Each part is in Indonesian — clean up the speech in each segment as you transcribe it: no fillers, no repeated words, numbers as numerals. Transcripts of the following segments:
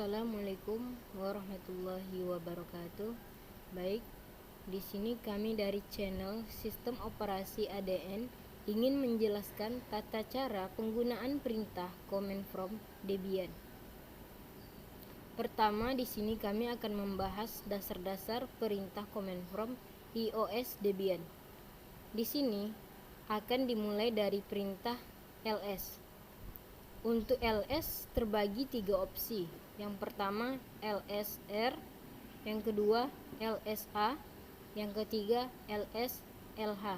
Assalamualaikum warahmatullahi wabarakatuh. Baik, di sini kami dari channel Sistem Operasi ADN ingin menjelaskan tata cara penggunaan perintah command from Debian. Pertama, di sini kami akan membahas dasar-dasar perintah command from iOS Debian. Di sini akan dimulai dari perintah ls. Untuk ls terbagi 3 opsi. Yang pertama lsr, yang kedua lsa, yang ketiga lslh.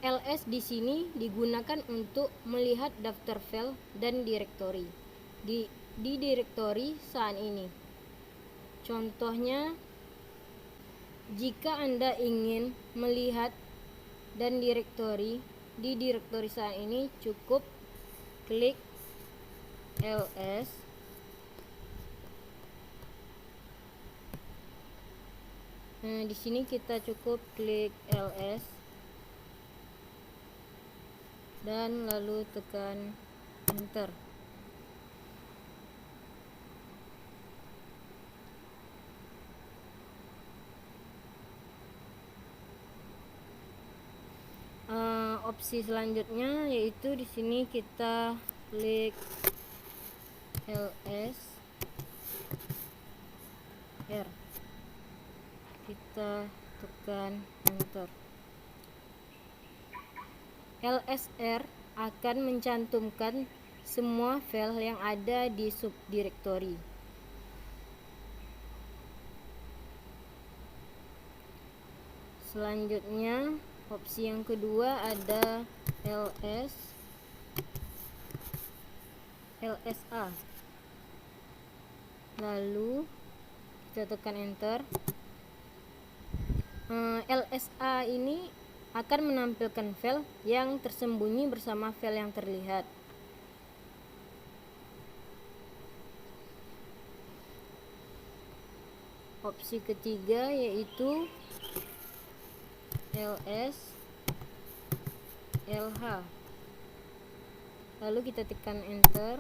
ls di sini digunakan untuk melihat daftar file dan direktori di direktori saat ini. Contohnya, jika Anda ingin melihat dan direktori di direktori saat ini, cukup klik ls, di sini kita cukup klik ls dan lalu tekan enter. Opsi selanjutnya yaitu di sini kita klik ls r, kita tekan enter. lsr akan mencantumkan semua file yang ada di subdirektori. Selanjutnya, opsi yang kedua ada lsa. Lalu kita tekan enter. lsa ini akan menampilkan file yang tersembunyi bersama file yang terlihat. Opsi ketiga yaitu lslh. Lalu kita tekan enter.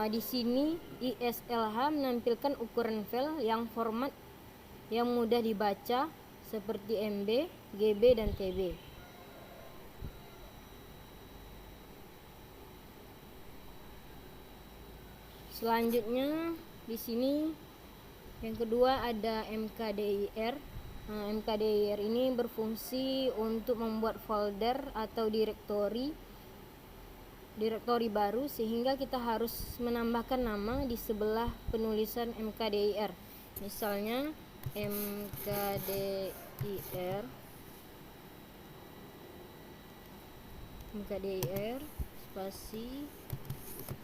Di sini ISLH menampilkan ukuran file yang format yang mudah dibaca seperti MB, GB, dan TB. Selanjutnya di sini yang kedua ada mkdir. mkdir ini berfungsi untuk membuat folder atau direktori baru, sehingga kita harus menambahkan nama di sebelah penulisan mkdir. Misalnya mkdir spasi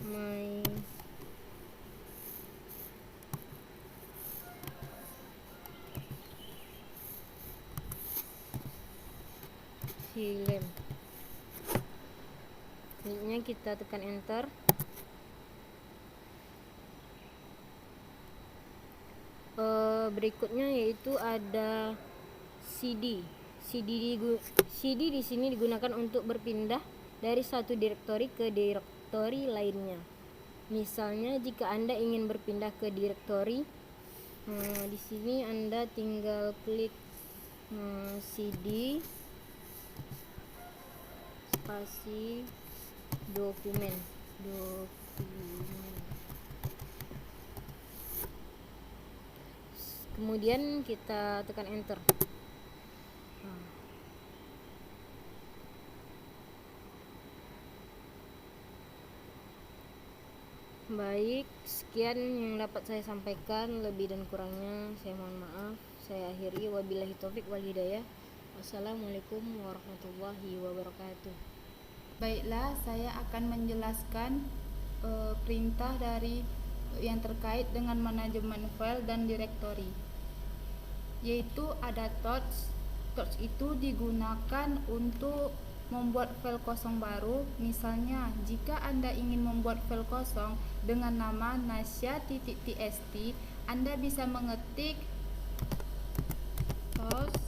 my film. Selanjutnya kita tekan enter. Berikutnya yaitu ada CD. CD di sini digunakan untuk berpindah dari satu direktori ke direktori lainnya. Misalnya jika Anda ingin berpindah ke direktori, di sini Anda tinggal klik CD spasi dokumen. Kemudian kita tekan enter. Baik, sekian yang dapat saya sampaikan. Lebih dan kurangnya saya mohon maaf. Saya akhiri, wabillahi taufik wal hidayah. Wassalamualaikum warahmatullahi wabarakatuh. Baiklah, saya akan menjelaskan perintah dari yang terkait dengan manajemen file dan direktori, yaitu ada torch. Torch itu digunakan untuk membuat file kosong baru. Misalnya, jika Anda ingin membuat file kosong dengan nama nasya.txt, Anda bisa mengetik torch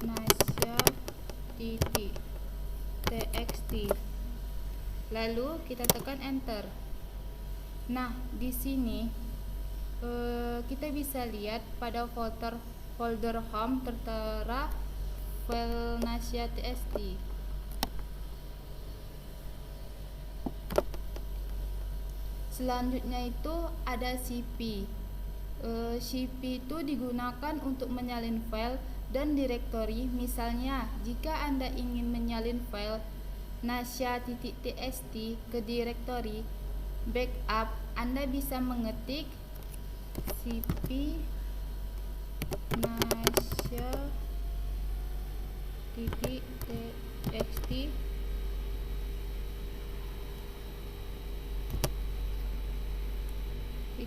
nasya titik txt. Lalu kita tekan enter. Nah, di sini kita bisa lihat pada folder home tertera file nasia.txt. Selanjutnya itu ada cp. Cp itu digunakan untuk menyalin file dan direktori. Misalnya, jika Anda ingin menyalin file nasia.txt ke direktori backup, Anda bisa mengetik cp nasia.txt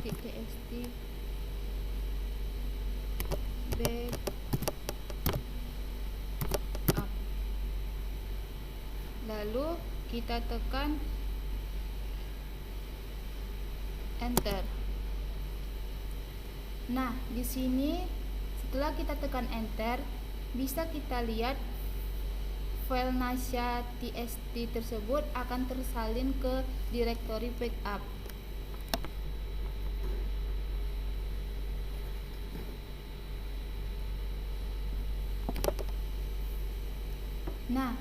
.txt backup. Lalu kita tekan enter. Nah, di sini setelah kita tekan enter, bisa kita lihat file nasia.txt tersebut akan tersalin ke direktori backup. Nah,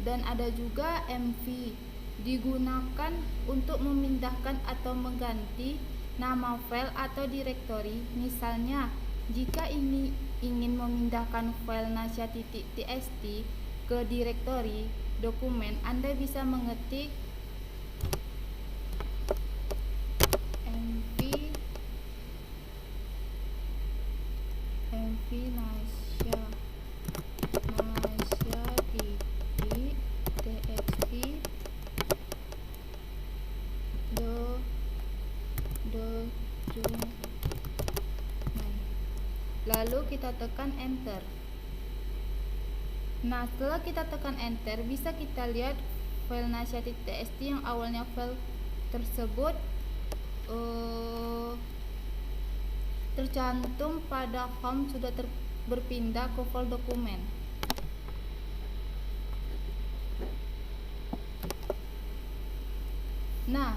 dan ada juga mv, digunakan untuk memindahkan atau mengganti nama file atau direktori. Misalnya, jika ini ingin memindahkan file nasia.txt ke direktori dokumen, Anda bisa mengetik mv nasia.txt lalu kita tekan enter. Nah, setelah kita tekan enter, bisa kita lihat file nasia.txt yang awalnya file tersebut tercantum pada home sudah berpindah ke file dokumen. Nah,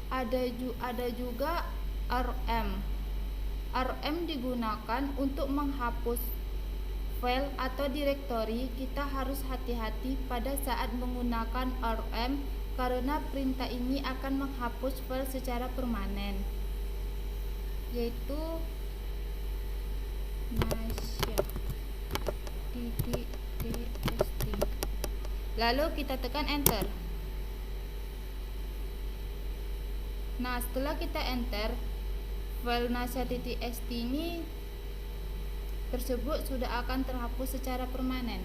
ada juga rm. rm digunakan untuk menghapus file atau direktori. Kita harus hati-hati pada saat menggunakan rm karena perintah ini akan menghapus file secara permanen, yaitu nasia.txt. Lalu kita tekan enter. Nah, setelah kita enter, file nasia.txt ini tersebut sudah akan terhapus secara permanen.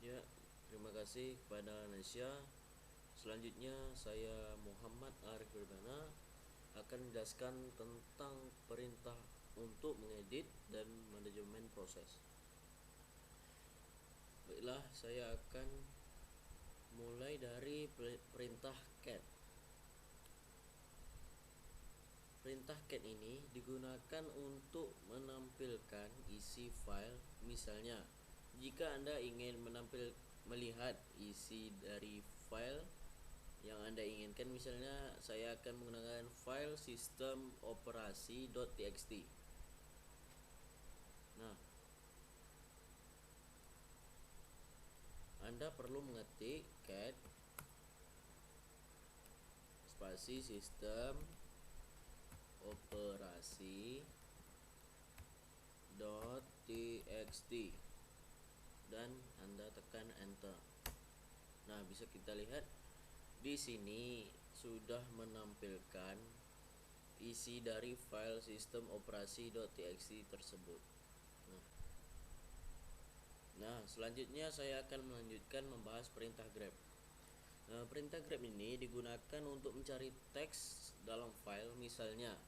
Ya, terima kasih kepada Nasia. Selanjutnya saya Muhammad Arif Perdana akan menjelaskan tentang perintah untuk mengedit dan manajemen proses. Baiklah, saya akan mulai dari perintah cat. Perintah cat ini digunakan untuk menampilkan isi file. Misalnya, jika Anda ingin melihat isi dari file yang Anda inginkan, misalnya saya akan menggunakan file sistem operasi.txt. Nah, Anda perlu mengetik cat spasi sistem operasi.txt dan Anda tekan enter. Nah, bisa kita lihat di sini sudah menampilkan isi dari file sistem operasi.txt tersebut. Nah, selanjutnya saya akan melanjutkan membahas perintah grep. Nah, perintah grep ini digunakan untuk mencari teks dalam file. Misalnya,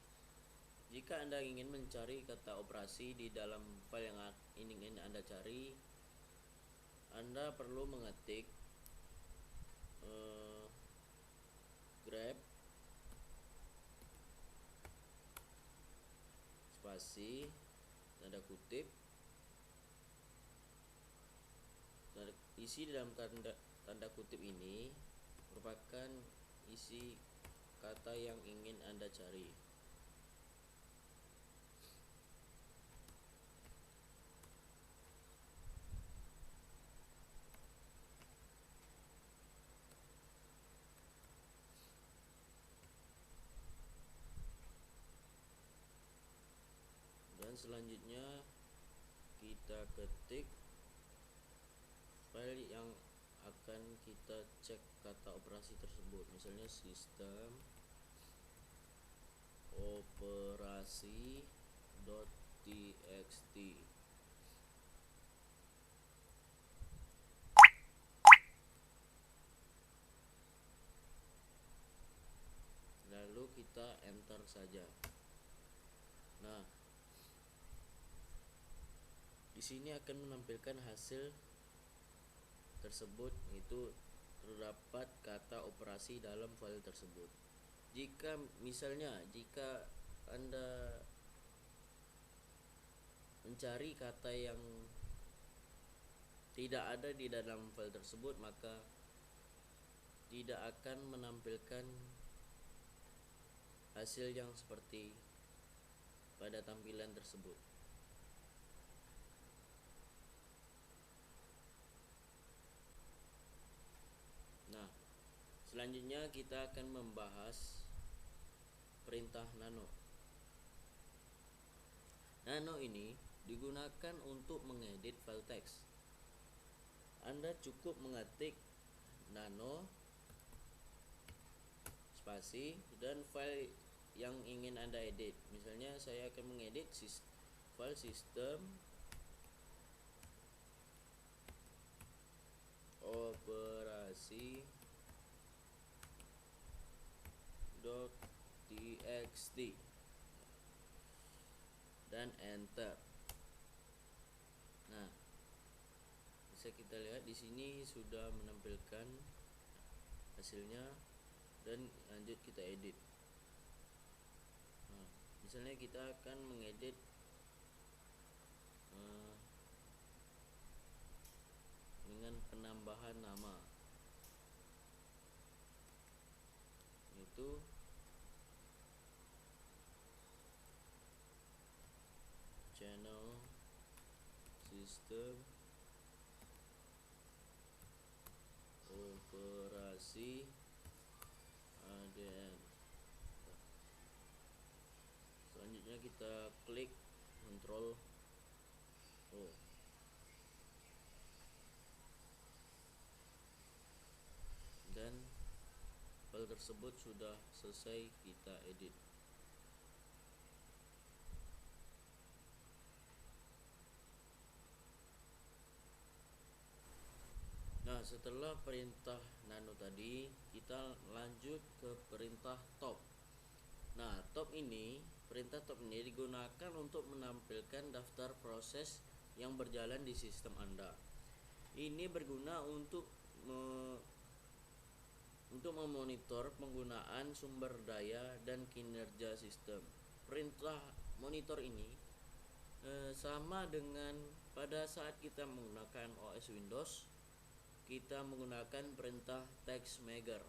jika Anda ingin mencari kata operasi di dalam file yang ingin Anda cari, Anda perlu mengetik eh, grep spasi tanda kutip, isi dalam tanda kutip ini merupakan isi kata yang ingin Anda cari. Dan selanjutnya kita ketik file yang akan kita cek kata operasi tersebut, misalnya sistem operasi.txt. Lalu kita enter saja. Nah, di sini akan menampilkan hasil tersebut, yaitu terdapat kata operasi dalam file tersebut. Jika Anda mencari kata yang tidak ada di dalam file tersebut, maka tidak akan menampilkan hasil yang seperti pada tampilan tersebut. Nah, selanjutnya kita akan membahas perintah nano. Nano ini digunakan untuk mengedit file teks. Anda cukup mengetik nano spasi dan file yang ingin Anda edit. Misalnya saya akan mengedit file sistem operasi.txt dan enter. Nah, bisa kita lihat di sini sudah menampilkan hasilnya, dan lanjut kita edit. Nah, misalnya kita akan mengedit dengan penambahan nama, yaitu channel sistem operasi ADN. Selanjutnya kita klik Ctrl O. Dan file tersebut sudah selesai kita edit. Nah, setelah perintah nano tadi, kita lanjut ke perintah top. Nah, perintah top ini digunakan untuk menampilkan daftar proses yang berjalan di sistem Anda. Ini berguna untuk memonitor penggunaan sumber daya dan kinerja sistem. Perintah monitor ini sama dengan pada saat kita menggunakan OS Windows, kita menggunakan perintah TextMaker.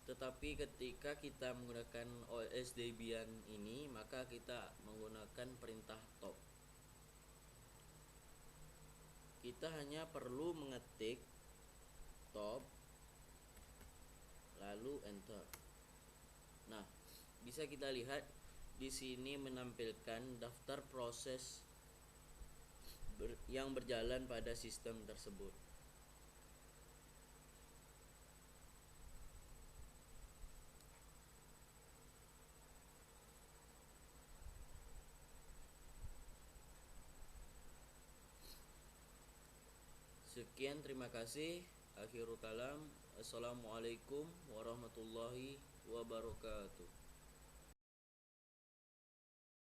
Tetapi ketika kita menggunakan OS Debian ini, maka kita menggunakan perintah top. Kita hanya perlu mengetik top lalu enter. Nah, bisa kita lihat di sini menampilkan daftar proses yang berjalan pada sistem tersebut. Sekian, terima kasih. Akhirul kalam. Assalamualaikum warahmatullahi wabarakatuh.